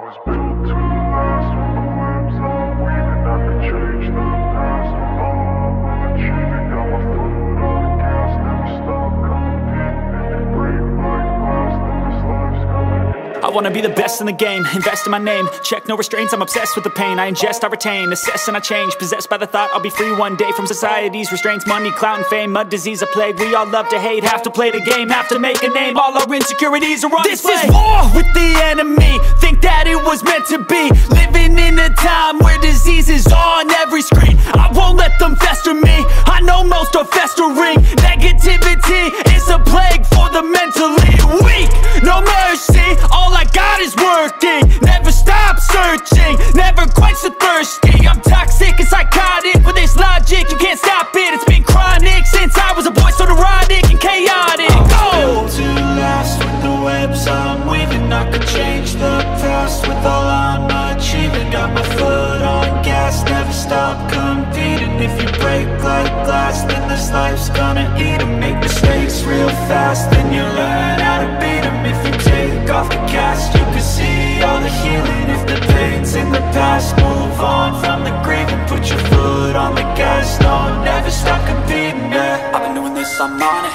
was built to last. With the webs I'm weaving, I could change the past. With all I'm achieving, got my foot on the gas. Never stop competing. If you break like glass, then this life's gonna end. I wanna be the best in the game, invest in my name. Check no restraints, I'm obsessed with the pain. I ingest, I retain, assess and I change. Possessed by the thought I'll be free one day from society's restraints. Money, clout and fame, mud, disease, a plague. We all love to hate, have to play the game, have to make a name. All our insecurities are on display. This is war with the enemy, think that it was meant to be. Living in a time where disease is on every screen. I won't let them fester me, I know most are festering. Negativity is a plague for the mentally weak. No mercy, all I got is working. Never stop searching, never quench the thirsty. I'm toxic and psychotic, with this logic you can't stop it. It's been chronic since I was a boy, so neurotic and chaotic. Built to last. With the webs I'm weaving, I could change the past. With all I'm achieving, got my foot on gas. Never stop competing. If you break like glass, then this life's gonna eat 'em. Make mistakes real fast, then you learn how to beat 'em. If you take off the cast, you can see all the healing. If the pain's in the past, move on from the grave and put your foot on the gas. No, never stop competing, yeah. I've been doing this, I'm on it.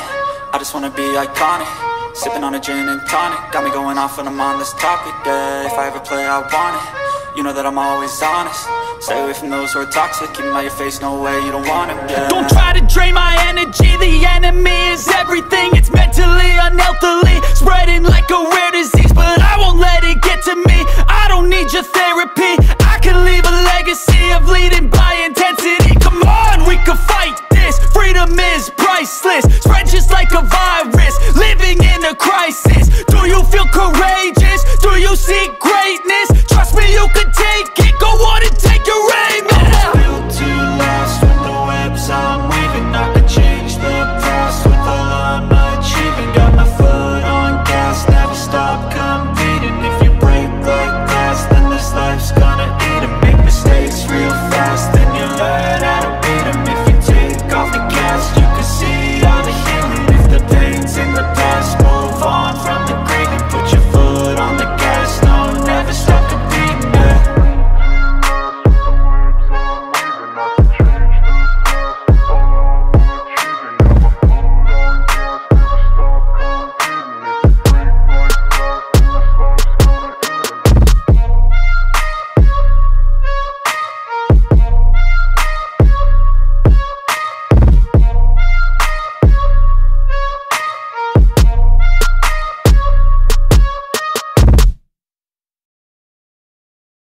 I just wanna be iconic. Sipping on a gin and tonic, got me going off when I'm on this topic, yeah. If I ever play, I want it. You know that I'm always honest. Stay away from those who are toxic. Keep them out your face, no way, you don't want it, yeah. Don't try to drain my energy. The enemy is everything. It's mentally, unhealthily, spreading like a rare disease. But I won't let it get to